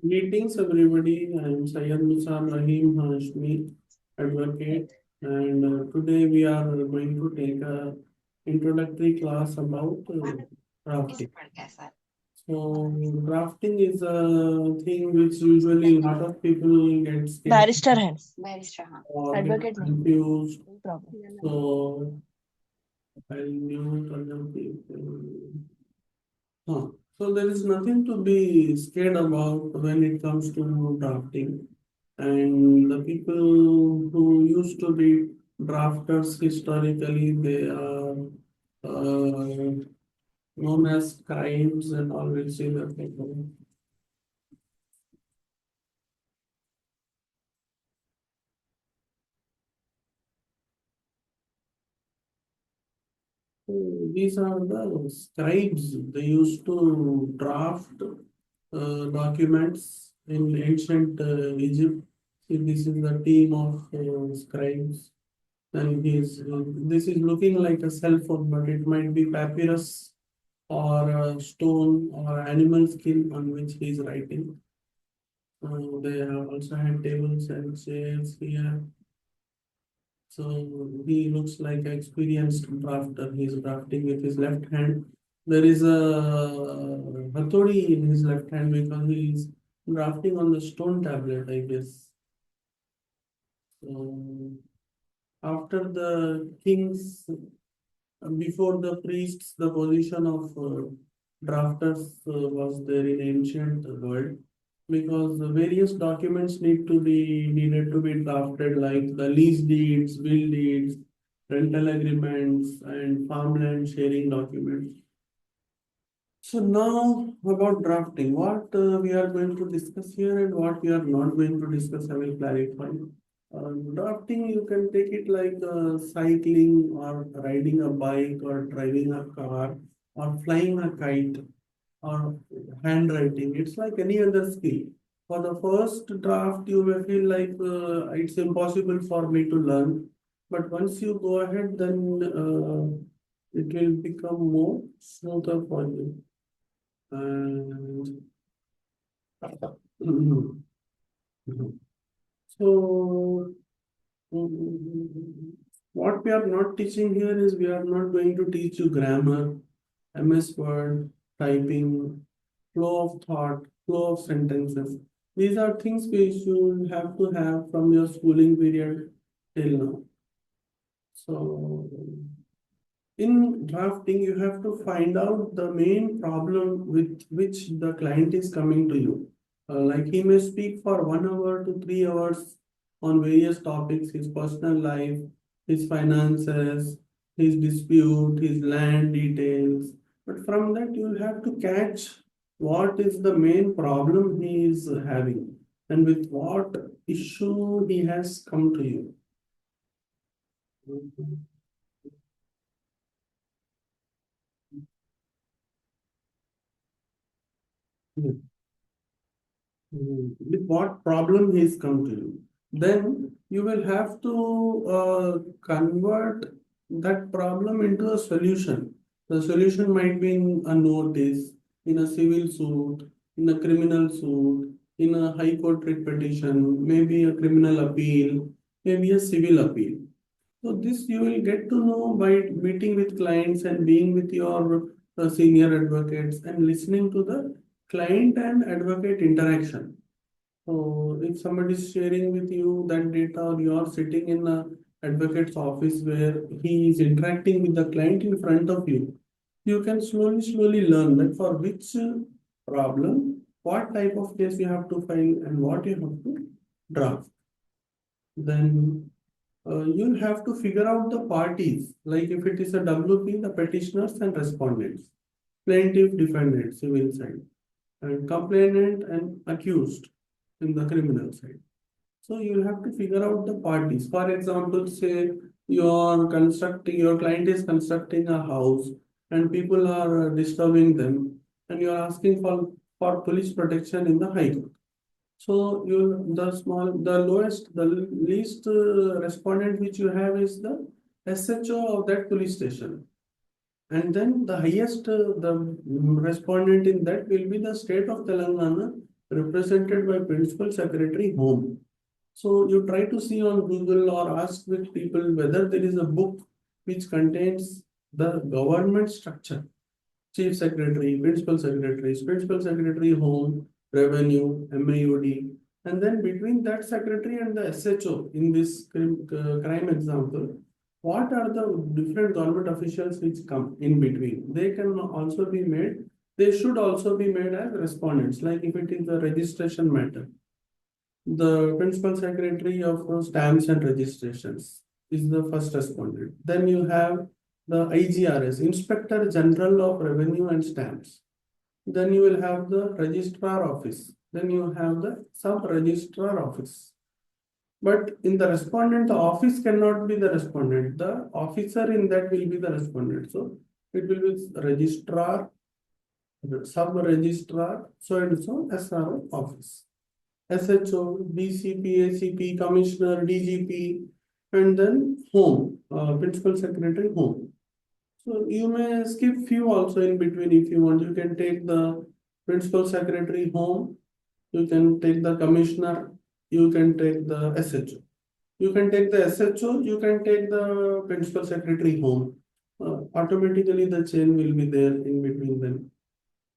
Greetings, everybody. I'm Syed Musab Rahim Hashmi, advocate, and today we are going to take a introductory class about drafting. So, drafting is a thing which usually a lot of people get scared barrister है or get advocate नहीं confused. कोई problem So, I'll mute other people. Huh. So there is nothing to be scared about when it comes to drafting. And the people who used to be drafters historically, they are known as scribes and all will say that people. So these are the scribes. They used to draft documents in ancient Egypt. See, this is the team of scribes. And this is looking like a cell phone, but it might be papyrus or a stone or animal skin on which he is writing. They have also had tables and chairs here. So he looks like an experienced drafter. He is drafting with his left hand. There is a hathodi in his left hand because he is drafting on the stone tablet, I guess. So after the kings, before the priests, the position of drafters was there in ancient world because the various documents needed to be drafted like the lease deeds, will deeds, rental agreements, and farmland sharing documents. So now about drafting, what we are going to discuss here and what we are not going to discuss, I will clarify. Drafting, you can take it like cycling or riding a bike or driving a car or flying a kite or handwriting. It's like any other skill. For the first draft, you may feel like it's impossible for me to learn. But once you go ahead, then it will become more smoother for you. And so, what we are not teaching here is we are not going to teach you grammar, MS Word, typing, flow of thought, flow of sentences. These are things which you have to have from your schooling period till now. So, in drafting, you have to find out the main problem with which the client is coming to you. Like he may speak for 1 hour to 3 hours on various topics, his personal life, his finances, his dispute, his land details. But from that, you'll have to catch what is the main problem he is having and with what issue he has come to you. With what problem he's come to you. Then you will have to convert that problem into a solution. The solution might be in a notice, in a civil suit, in a criminal suit, in a high court writ petition, maybe a criminal appeal, maybe a civil appeal. So this you will get to know by meeting with clients and being with your senior advocates and listening to the client and advocate interaction. So if somebody is sharing with you that data or you are sitting in a advocate's office where he is interacting with the client in front of you, you can slowly learn that for which problem, what type of case you have to file and what you have to draft. Then you'll have to figure out the parties, like if it is a WP, the petitioners and respondents, plaintiff, defendant, civil side, and complainant and accused in the criminal side. So you'll have to figure out the parties. For example, say your client is constructing a house and people are disturbing them, and you're asking for police protection in the high court. So the lowest, the least respondent which you have is the SHO of that police station. And then the highest, the respondent in that will be the state of Telangana represented by Principal Secretary Home. So you try to see on Google or ask with people whether there is a book which contains the government structure. Chief Secretary, Principal Secretaries, Principal Secretary Home, Revenue, MAUD, and then between that secretary and the SHO in this crime example, what are the different government officials which come in between? They can also be made, they should also be made as respondents, like if it is a registration matter. The Principal Secretary of Stamps and Registrations is the first respondent. Then you have the IGRS, Inspector General of Revenue and Stamps. Then you will have the Registrar Office. Then you have the Sub-Registrar Office. But in the respondent, the office cannot be the respondent. The officer in that will be the respondent. So it will be Registrar, Sub-Registrar, so and so SRO office. SHO, DCP, ACP, Commissioner, DGP, and then Home, Principal Secretary Home. So you may skip few also in between if you want. You can take the Principal Secretary Home, you can take the Commissioner, you can take the SHO. You can take the SHO, you can take the Principal Secretary Home. Automatically the chain will be there in between them.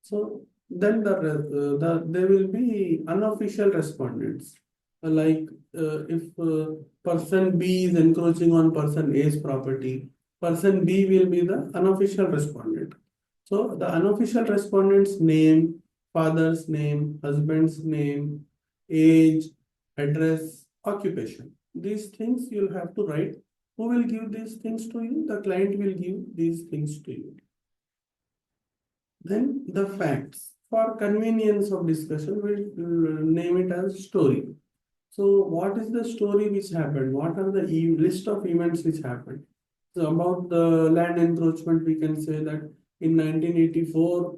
So then there will be unofficial respondents. Like if person B is encroaching on person A's property, person B will be the unofficial respondent. So the unofficial respondent's name, father's name, husband's name, age, address, occupation. These things you'll have to write. Who will give these things to you? The client will give these things to you. Then the facts. For convenience of discussion, we'll name it as story. So what is the story which happened? What are the list of events which happened? So about the land encroachment, we can say that in 1984,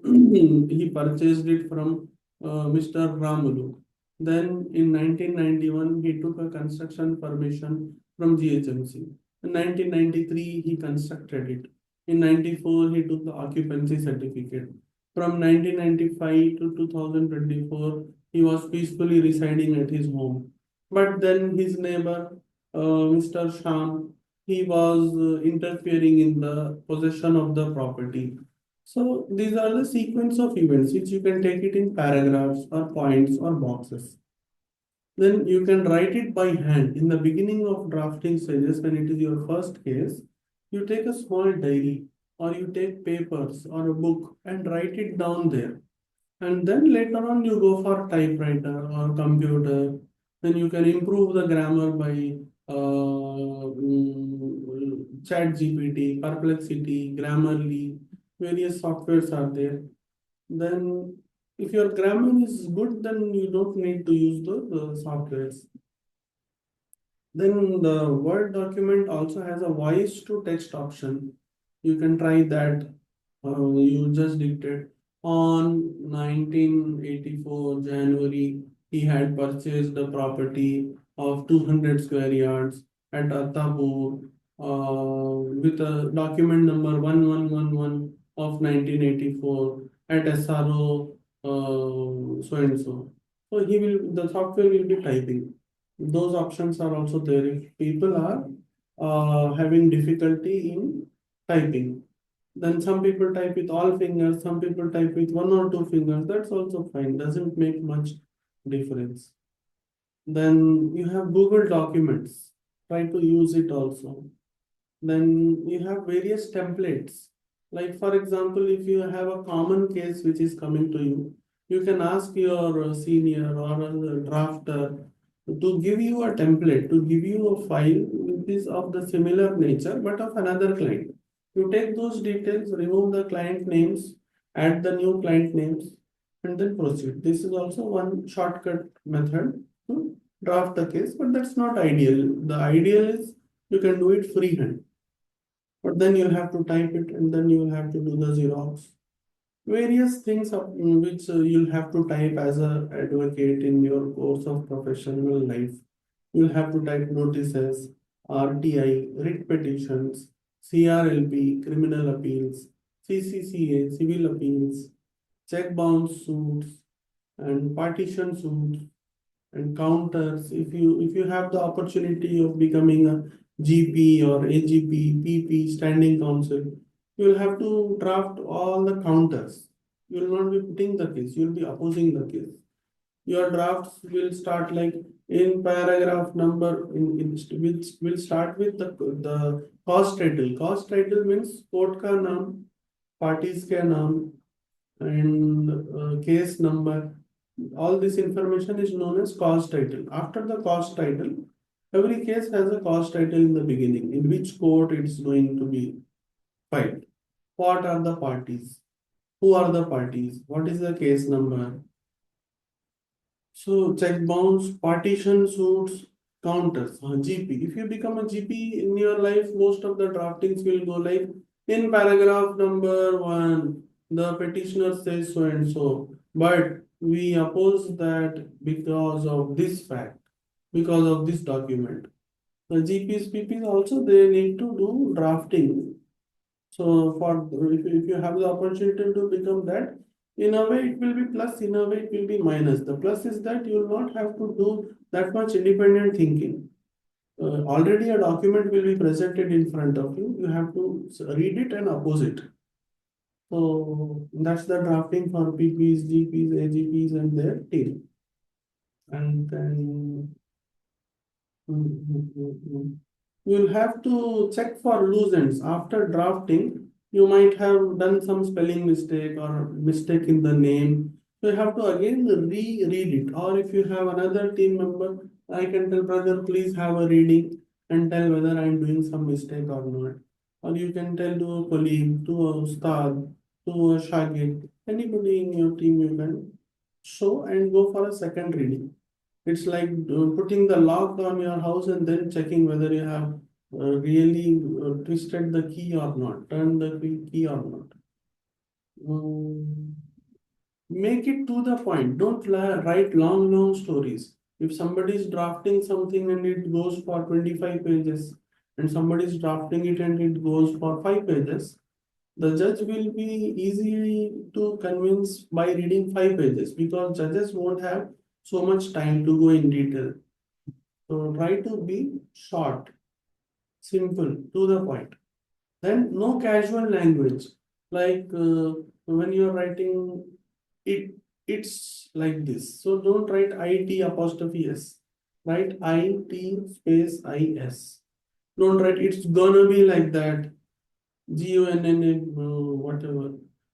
he purchased it from Mr. Ramulu. Then in 1991, he took a construction permission from GHMC. In 1993, he constructed it. In 94, he took the occupancy certificate. From 1995 to 2024, he was peacefully residing at his home. But then his neighbor, Mr. Sham, he was interfering in the possession of the property. So these are the sequence of events which you can take it in paragraphs or points or boxes. Then you can write it by hand. In the beginning of drafting stages, when it is your first case, you take a small diary or you take papers or a book and write it down there. And then later on you go for typewriter or computer. Then you can improve the grammar by ChatGPT, Perplexity, Grammarly, various softwares are there. Then if your grammar is good, then you don't need to use the softwares. Then the Word document also has a voice to text option. You can try that. You just dictate. On 1984 January, he had purchased a property of 200 square yards at Attapur with a document number 1111 of 1984 at SRO so and so. So the software will be typing. Those options are also there if people are having difficulty in typing. Then some people type with all fingers, some people type with one or two fingers. That's also fine, doesn't make much difference. Then you have Google Documents. Try to use it also. Then you have various templates. Like for example, if you have a common case which is coming to you, you can ask your senior or a drafter to give you a template, to give you a file which is of the similar nature but of another client. You take those details, remove the client names, add the new client names, and then proceed. This is also one shortcut method to draft the case, but that's not ideal. The ideal is you can do it freehand. But then you'll have to type it and then you'll have to do the Xerox. Various things which you'll have to type as an advocate in your course of professional life. You'll have to type notices, RTI, writ petitions, CRLP, criminal appeals, CCCA, civil appeals, check bounce suits, and partition suits and counters. If you have the opportunity of becoming a GP or AGP, PP, standing counsel, you will have to draft all the counters. You will not be putting the case, you will be opposing the case. Your drafts will start like in paragraph number which will start with the cause title. Cause title means court ka naam, parties ka naam, and case number. All this information is known as cause title. After the cause title, every case has a cause title in the beginning, in which court it's going to be filed. What are the parties? Who are the parties? What is the case number? So check bounce, partition suits, counters, GP. If you become a GP in your life, most of the draftings will go like in paragraph number 1, the petitioner says so and so, but we oppose that because of this fact, because of this document. The GPs, PPs also they need to do drafting. So for if you have the opportunity to become that, in a way it will be plus, in a way it will be minus. The plus is that you will not have to do that much independent thinking. Already a document will be presented in front of you. You have to read it and oppose it. So that's the drafting for PPs, GPs, AGPs, and their team. And then you'll have to check for loose ends. After drafting, you might have done some spelling mistake or mistake in the name. So you have to again reread it. Or if you have another team member, I can tell brother, please have a reading and tell whether I'm doing some mistake or not. Or you can tell to a colleague, to a ustad, to a shagird, anybody in your team you can show and go for a second reading. It's like putting the lock on your house and then checking whether you have really twisted the key or not, turned the key or not. Um, Make it to the point. Don't write long, long stories. If somebody is drafting something and it goes for 25 pages, and somebody is drafting it and it goes for 5 pages, the judge will be easy to convince by reading 5 pages because judges won't have so much time to go in detail. So try to be short, simple, to the point. Then no casual language. Like when you're writing it, it's like this. So don't write IT apostrophe S. Write IT space IS. Don't write it's gonna be like that. GONNA, whatever.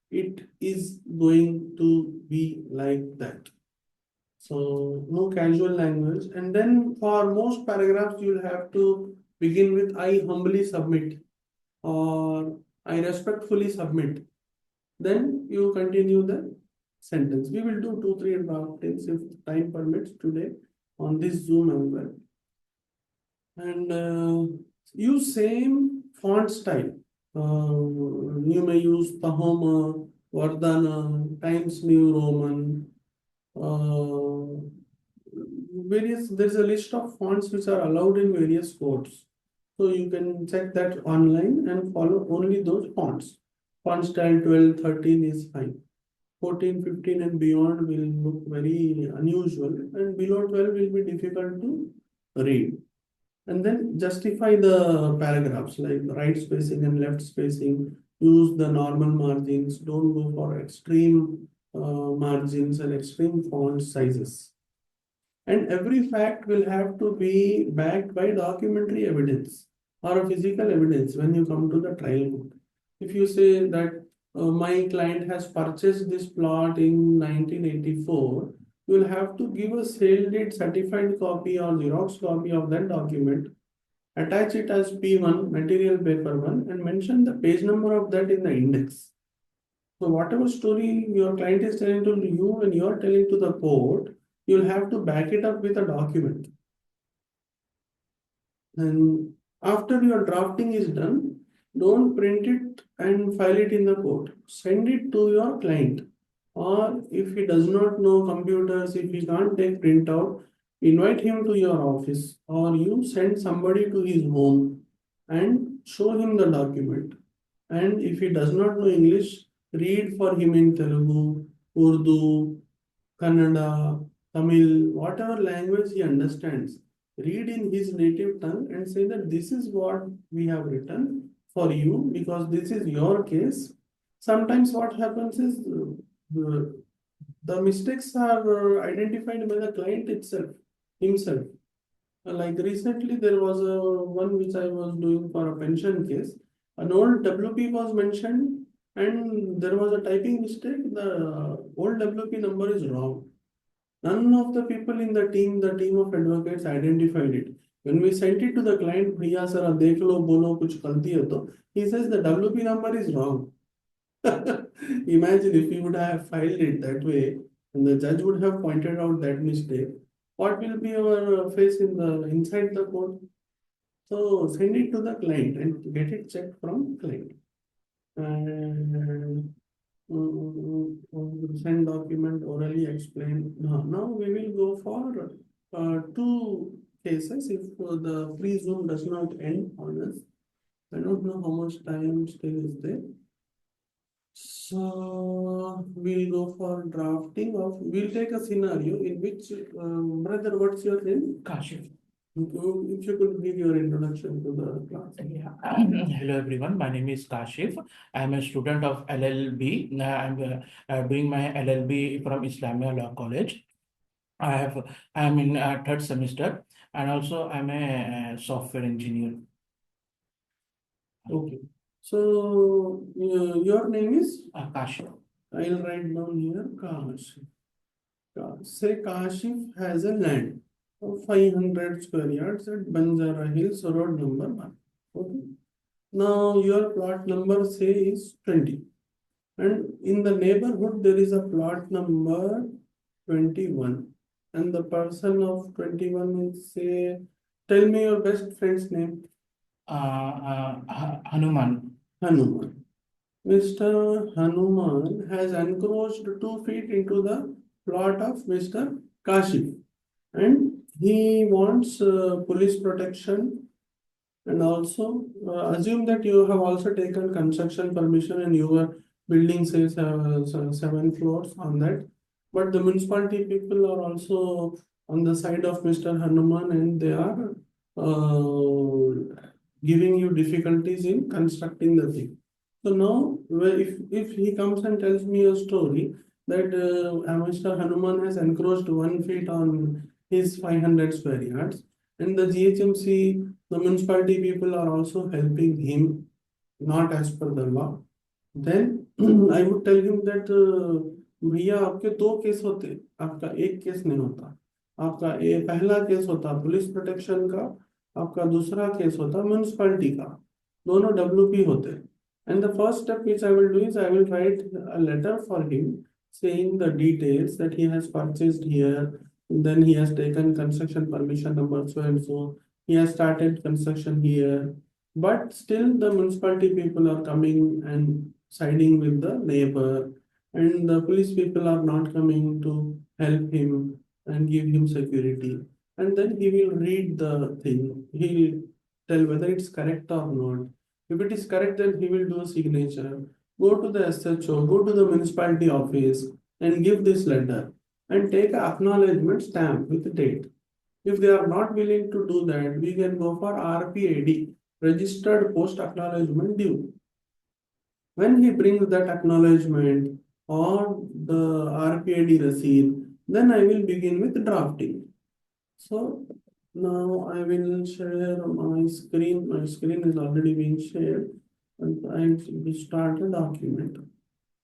It is going to be like that. So no casual language. And then for most paragraphs, you'll have to begin with I humbly submit or I respectfully submit. Then you continue the sentence. We will do 2-3 draftings if time permits today on this Zoom as well. And use same font style. You may use Tahoma, Vardhana, Times New Roman, various, there's a list of fonts which are allowed in various codes. So you can check that online and follow only those fonts. Font style 12, 13 is fine. 14, 15 and beyond will look very unusual and below 12 will be difficult to read. And then justify the paragraphs like right spacing and left spacing. Use the normal margins. Don't go for extreme margins and extreme font sizes. And every fact will have to be backed by documentary evidence or a physical evidence when you come to the trial court. If you say that my client has purchased this plot in 1984, you will have to give a sale date certified copy or Xerox copy of that document, attach it as P1, material paper 1, and mention the page number of that in the index. So whatever story your client is telling to you and you are telling to the court, you'll have to back it up with a document. And after your drafting is done, don't print it and file it in the court. Send it to your client. Or if he does not know computers, if he can't take printout, invite him to your office or you send somebody to his home and show him the document. And if he does not know English, read for him in Telugu, Urdu, Kannada, Tamil, whatever language he understands, read in his native tongue and say that this is what we have written for you because this is your case. Sometimes what happens is the mistakes are identified by the client itself, himself. Like recently, there was a one which I was doing for a pension case. An old WP was mentioned, and there was a typing mistake. The old WP number is wrong. None of the people in the team of advocates identified it. When we sent it to the client, भैया sir देख लो बोलो कुछ गलती है तो he says the WP number is wrong. Imagine if you would have filed it that way, and the judge would have pointed out that mistake. What will be our face in the inside the court? So send it to the client and get it checked from client. And send document orally explain. Now we will go for two cases if the free Zoom does not end on us. I don't know how much time still is there. So we'll go for drafting of. We'll take a scenario in which, brother, what's your name? Kashif. If you could give your introduction to the class. Yeah. Hello everyone, my name is Kashif. I am a student of LLB. I'm doing my LLB from Islamia Law College. I am in third semester, and also I'm a software engineer. Okay. So your name is? Kashif. I'll write down here Kashif. Say Kashif has a land of 500 square yards at Banjara Hills, road number 1. Okay. Now your plot number say is 20. And in the neighborhood there is a plot number 21. And the person of 21 is say, tell me your best friend's name. Hanuman. Hanuman. Mr. Hanuman has encroached 2 feet into the plot of Mr. Kashif, and he wants police protection. And also assume that you have also taken construction permission and your building says 7 floors on that. But the municipality people are also on the side of Mr. Hanuman, and they are giving you difficulties in constructing the thing. So now, if he comes and tells me a story that Mr. Hanuman has encroached 1 feet on his 500 square yards, and the GHMC, the municipality people are also helping him, not as per the law, then I would tell him that भैया आपके 2 case होते, आपका 1 case नहीं होता. आपका पहला case होता police protection का, आपका दूसरा केस होता म्यूनिसिपैलिटी का. दोनों WP होते. And the first step which I will do is I will write a letter for him saying the details that he has purchased here, then he has taken construction permission number so and so, he has started construction here, but still the municipality people are coming and siding with the neighbor, and the police people are not coming to help him and give him security. And then he will read the thing, he will tell whether it's correct or not. If it is correct, then he will do a signature, go to the SHO, go to the municipality office and give this letter and take an acknowledgement stamp with date. If they are not willing to do that, we can go for RPAD, registered post acknowledgement due. When he brings that acknowledgement or the RPAD receipt, then I will begin with drafting. So now I will share my screen. My screen is already being shared, and I will start a document.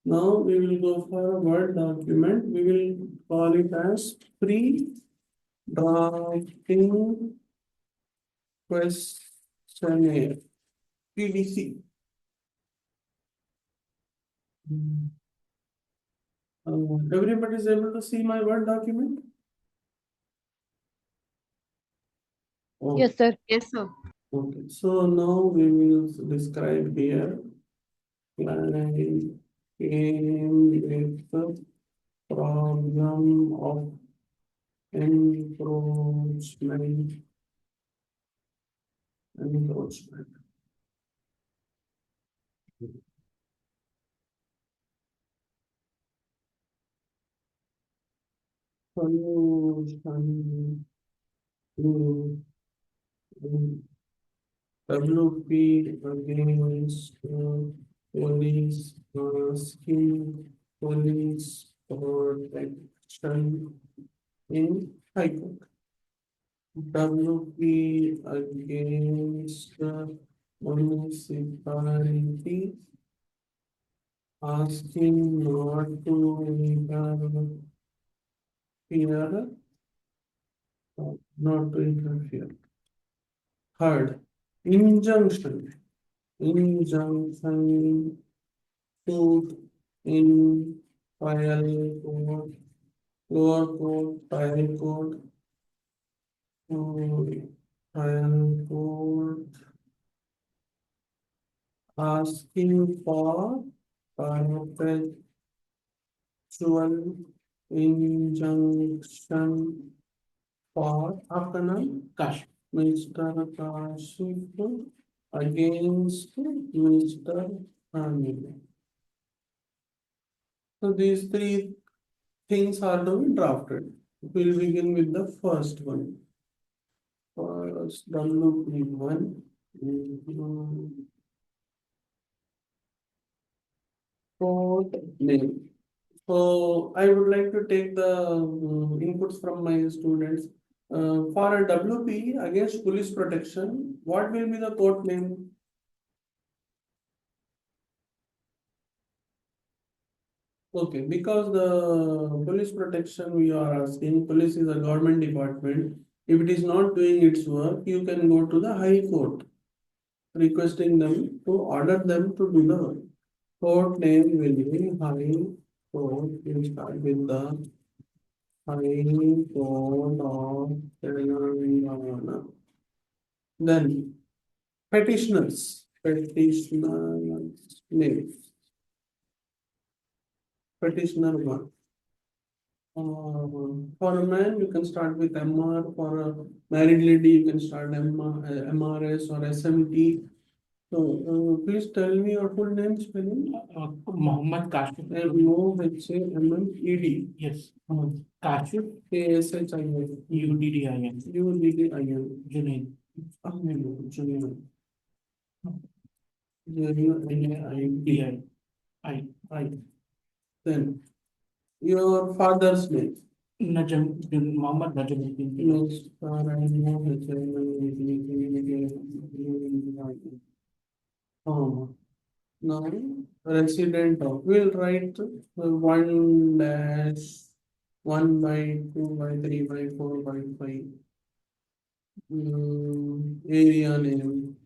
Now we will go for a Word document. We will call it as pre-drafting questionnaire, PDC. Everybody is able to see my Word document? Okay. Yes, sir. Yes, sir. Okay, so now we will describe here client came with the problem of encroachment. Encroachment. Solution to WP against police asking police protection in High Court. WP against municipality asking not to interfere, not to interfere. Third, injunction. Injunction to in file court, lower court, trial court, trial court, asking for perpetual injunction for after Kash. Mr. Kashif against Mr. Hamid. So these three things are to be drafted. We'll begin with the first one. First WP1. Court name. So I would like to take the inputs from my students. For a WP against police protection, what will be the court name? Okay, because the police protection we are asking, police is a government department. If it is not doing its work, you can go to the High Court, requesting them to order them to do the work. Court name will be High Court. We'll start with the High Court of Telangana. Then petitioners, petitioners name, petitioner one. For a man, you can start with MR. For a married lady, you can start MRS or SMT. So, please tell me your full name spelling. Mohammed Kashif. MOHAMMED. Yes. Kashif. KSHIF. UDDIN. UDDIN. Junaid. Junaid. DI. I. Then your father's name. Mohammed Najamuddin. Next, now resident of, we'll write 1 dash 1 by 2 by 3 by 4 by 5. Area name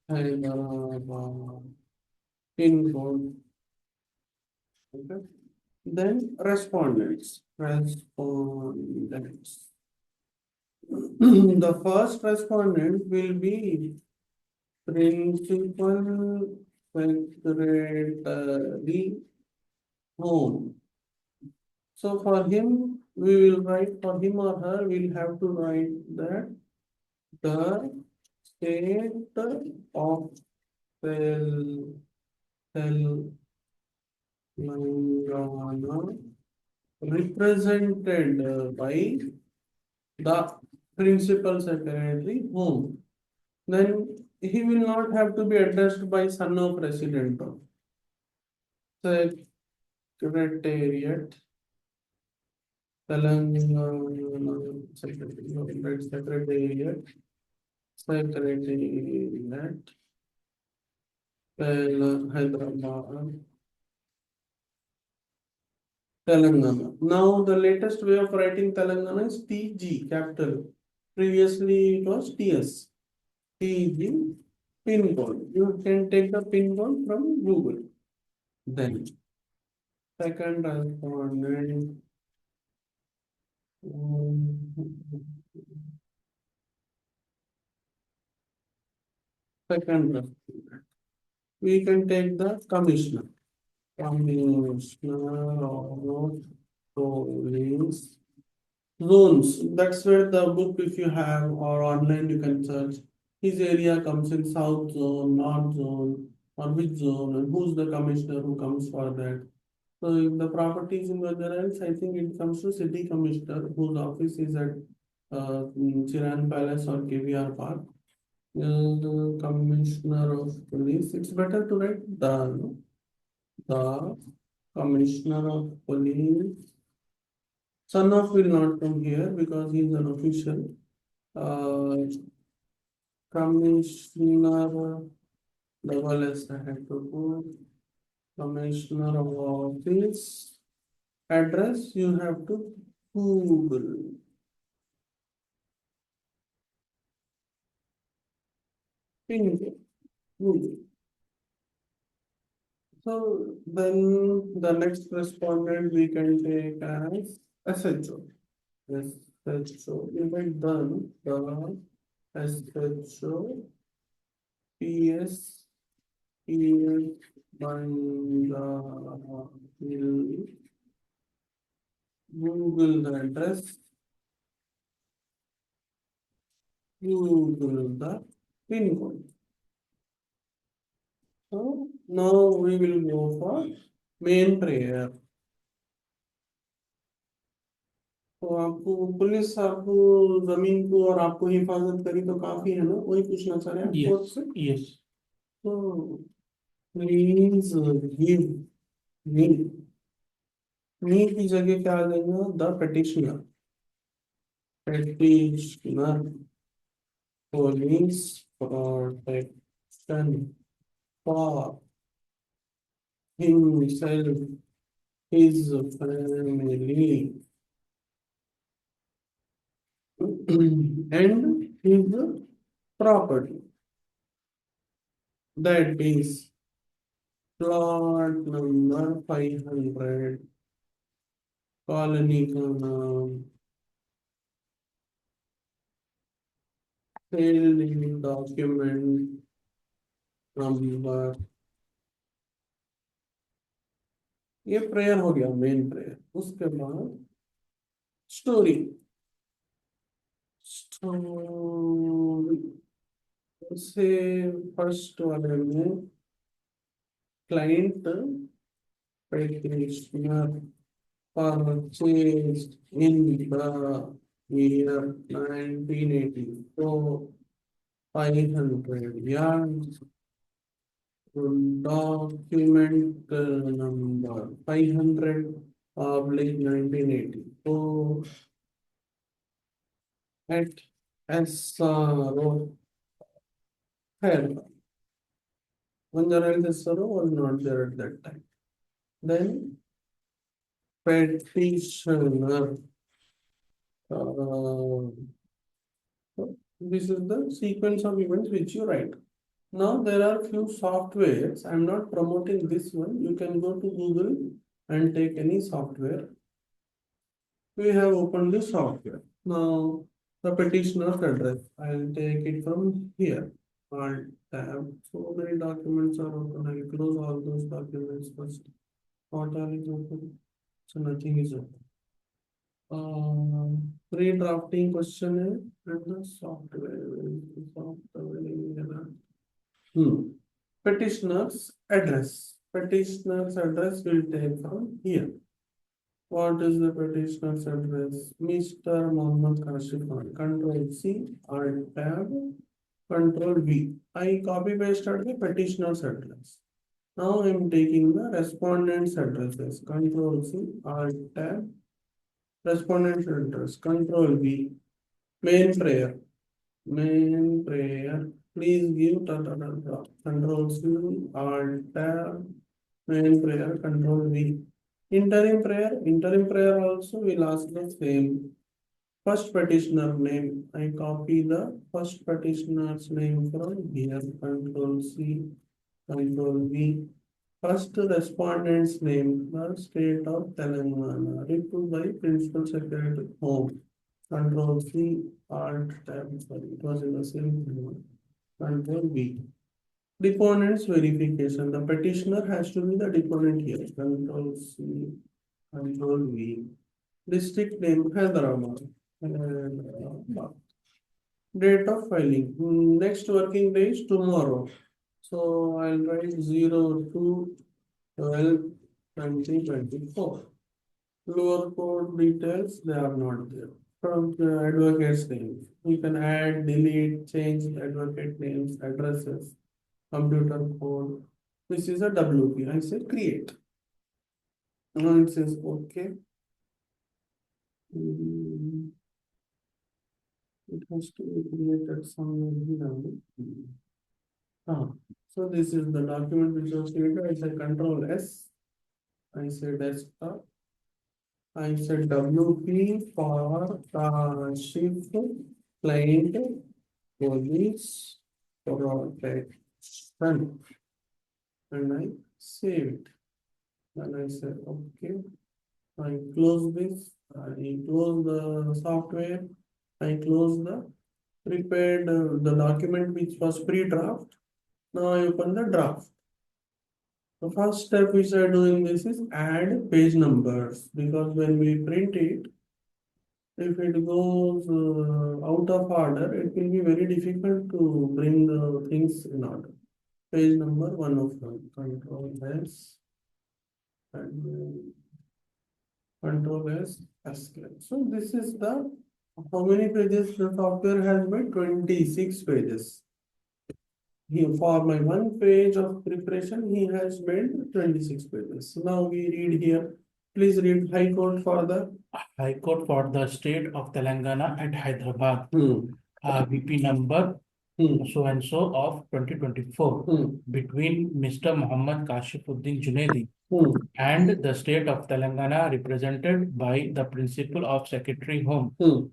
Hyderabad, pin code. Okay. Then respondents. The first respondent will be principal secretary home. So for him, we will write, for him or her, we'll have to write that the state of Telangana represented by the principal secretary home. Then he will not have to be addressed by son of president of secretariat. Telangana secretariat, secretariat, Hyderabad, Telangana. Now the latest way of writing Telangana is TG capital. Previously it was TS. TG pin code. You can take the pin code from Google. Then second respondent. Second respondent. We can take the commissioner. Commissioner of police zones. That's where the book, if you have, or online you can search. His area comes in south zone, north zone, or which zone, and who's the commissioner who comes for that. So if the property is in Gujarat, I think it comes to city commissioner whose office is at Chiran Palace or KVR Park. The commissioner of police. It's better to write the, no? The commissioner of police. Son of will not come here because he is an official. Commissioner, double S I had to put. Commissioner of office. Address you have to Google. Google. So then the next respondent we can take as SHO. SHO. If I done the SHO PS is by the Google the address, Google the pin code. So now we will go for main prayer. तो आपको police आपको जमीन को और आपको हिफाजत करी तो काफी है ना, वही पूछना चाह रहे हैं कोर्ट से। Yes. तो प्लीज गिव मी मी की जगह क्या आ जाएगा, the petitioner police protection for himself, his family and his property. That is plot number 500, colony का नाम, filled in document number. ये प्रेयर हो गया, मेन प्रेयर। उसके बाद स्टोरी, से फर्स्ट वाले में client petitioner purchased in the year 1984 500 yards, document number 500 of 1984 at SRO Hyderabad. When the SRO was not there at that time. Then petitioner. This is the sequence of events which you write. Now there are few softwares. I'm not promoting this one. You can go to Google and take any software. We have opened the software. Now the petitioner's address. I'll take it from here. Alt tab. So many documents are open. I'll close all those documents first. What all is open? So nothing is open. Pre-drafting questionnaire and the software. Petitioner's address. Petitioner's address will take from here. What is the petitioner's address? Mr. Mohammed Kashif Khan. Control C, Alt tab, Control V. I copy pasted the petitioner's address. Now I am taking the respondent's addresses. Control C, Alt tab, respondent's address. Control V. Main prayer. Main prayer. Please give Control C, Alt tab, main prayer. Control V. Interim prayer also will ask the same. First petitioner name. I copy the first petitioner's name from here. Control C, Control V. First respondent's name, the state of Telangana, written by Principal Secretary Home. Control C, Alt tab, sorry, it was in the same one. Control V. Deponent's verification. The petitioner has to be the deponent here. Control C, Control V. District name Hyderabad. Date of filing. Next working day is tomorrow. So I'll write 02/12/2024. 2024. Lower code details, they are not there. From the advocate's name, you can add, delete, change the advocate names, addresses, computer code. This is a WP. I say create. Now it says okay. Mm, It has to be created somewhere here. So this is the document which was created. I say Control S. I say desktop. I said WP for shift client police protection, and I save it. And I said okay. I close this. I close the software. I close the prepared the document which was pre-draft. Now I open the draft. The first step which I do in this is add page numbers, because when we print it, if it goes out of order, it will be very difficult to bring the things in order. Page number 101, Control S and Control S, escape. So this is the, how many pages the software has made? 26 pages. Here for my one page of preparation, he has made 26 pages. So now we read here. Please read High Court for the High Court for the State of Telangana at Hyderabad, hmm, VP number hmm, so and so of 2024 hmm, between Mr. Muhammad Kashifuddin Junaidi hmm, and the state of Telangana represented by the Principal of Secretary Home. hmm.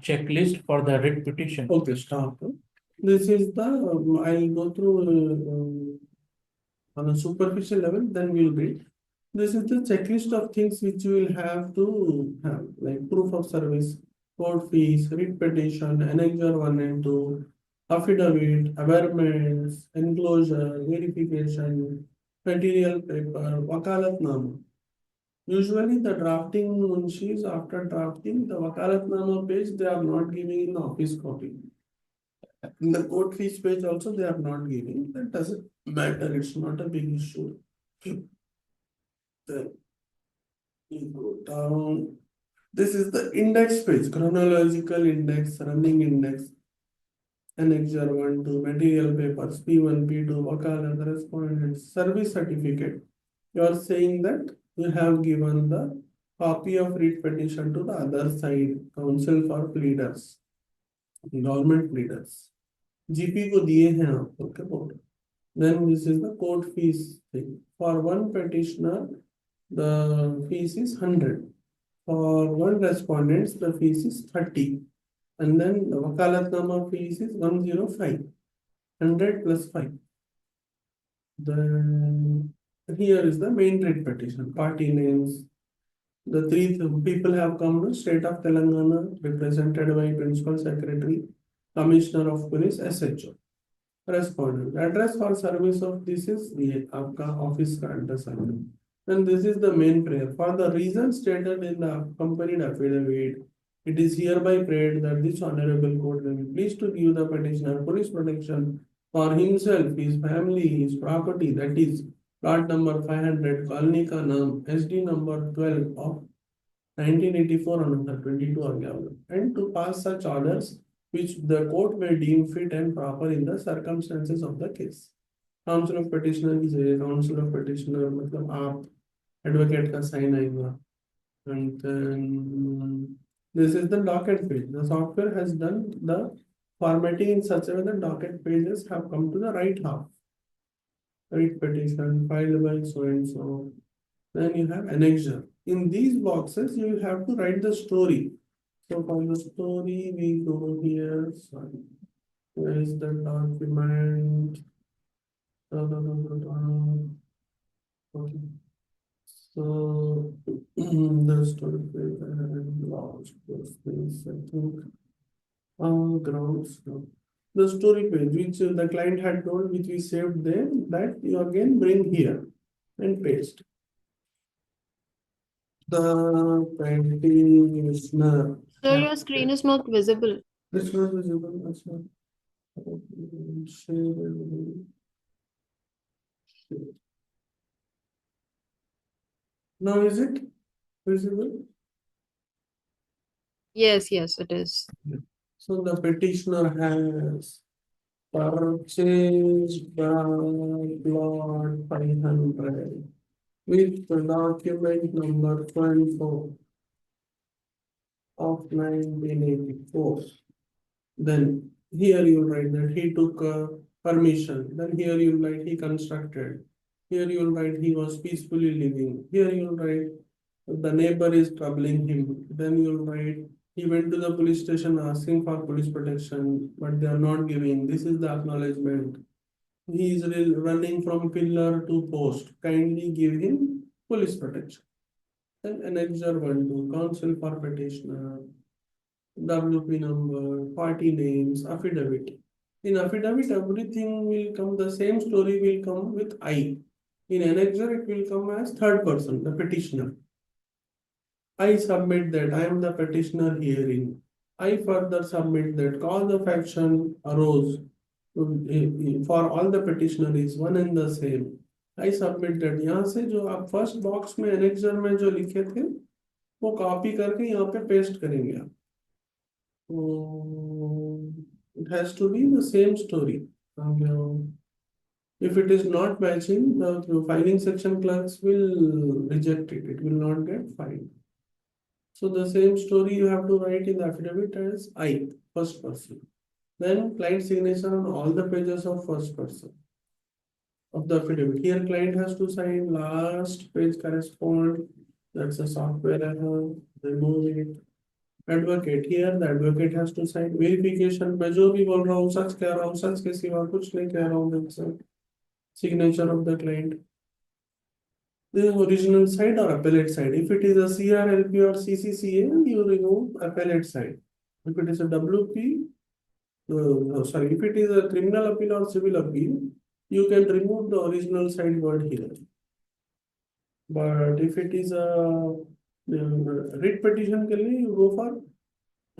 Checklist for the writ petition. Okay, stop. This is the, I'll go through on a superficial level, then we'll read. This is the checklist of things which you will have to have, like proof of service, court fees, writ petition, annexure 1 and 2, affidavit, averments, enclosure, verification, material paper, wakalatnama. Usually the drafting munshis, after drafting the wakalatnama page, they are not giving in the office copy. In the court fees page also they are not giving. That doesn't matter, it's not a big issue. Then you go down. This is the index page, chronological index, running index, annexure 1, 2, material papers, P1, P2, wakalat, correspondence, service certificate. You are saying that you have given the copy of writ petition to the other side, counsel for pleaders, government pleaders. GP को दिए हैं आप, okay, board. Then this is the court fees thing. For one petitioner, the fees is 100. For one respondent, the fees is 30. And then the wakalatnama fees is 105. 100 plus 5. Then here is the main writ petition. Party names. The three people have come to state of Telangana, represented by Principal Secretary, Commissioner of Police, SHO. Respondent. Address for service of this is the office का address. And this is the main prayer. For the reason stated in the accompanied affidavit, it is hereby prayed that this honorable court will be pleased to give the petitioner police protection for himself, his family, his property, that is plot number 500, Colony ka naam, SD number 12 of 1984 another 22 and to pass such orders which the court may deem fit and proper in the circumstances of the case. Counsel of petitioner is a counsel of petitioner, मतलब आप advocate का sign आएगा. And then this is the docket page. The software has done the formatting in such a way that docket pages have come to the right half. Writ petition filed by so and so. Then you have annexure. In these boxes, you have to write the story. So for the story, we go here. Sorry. Where is the document? Okay. So the story page and launch this, I think. Grounds. The story page, which the client had told, which we saved there, that you again bring here and paste. The petitioner. Sir, your screen is not visible. This was visible as well. Now is it visible? Yes, yes, it is. So the petitioner has purchased the plot 500 with the document number 24 of 1984. Then here you write that he took permission. Then here you write he constructed. Here you write he was peacefully living. Here you write the neighbor is troubling him. Then you write he went to the police station asking for police protection, but they are not giving. This is the acknowledgement. He is running from pillar to post. Kindly give him police protection. Then annexure 1 to counsel for petitioner. WP number, party names, affidavit. In affidavit, everything will come, the same story will come with I. In annexure, it will come as third person, the petitioner. I submit that I am the petitioner hearing. I further submit that cause of action arose for all the petitioner is one and the same. I submit that यहाँ से जो आप first box में annexure में जो लिखे थे वो कॉपी करके यहाँ पे पेस्ट करेंगे आप. It has to be the same story. If it is not matching, the filing section clerks will reject it. It will not get filed. So the same story you have to write in the affidavit as I, first person. Then client signature on all the pages of first person of the affidavit. Here client has to sign last page correspond. That's a software error. Remove it. Advocate, here the advocate has to sign verification. मैं जो भी बोल रहा हूँ सच कह रहा हूँ, सच के सिवा कुछ नहीं कह रहा हूँ. That's a signature of the client. The original side or appellate side. If it is a CRLP or CCCA, you remove appellate side. If it is a WP, sorry, if it is a criminal appeal or civil appeal, you can remove the original side word here. But if it is a writ petition, you go for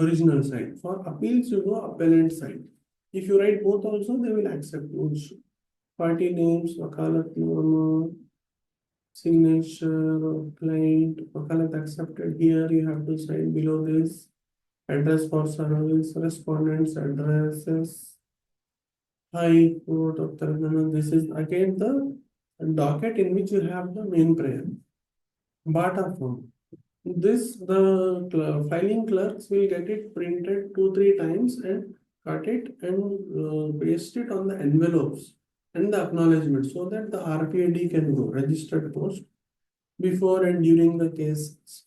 original side. For appeals, you go appellant side. If you write both also, they will accept those. Party names, wakalat name, signature of client, wakalat accepted. Here you have to sign below this. Address for service, respondents, addresses. High Court of Telangana. This is again the docket in which you have the main prayer. Bata form. This the filing clerks will get it printed 2-3 times and cut it and paste it on the envelopes and the acknowledgement so that the RPID can go registered post before and during the case is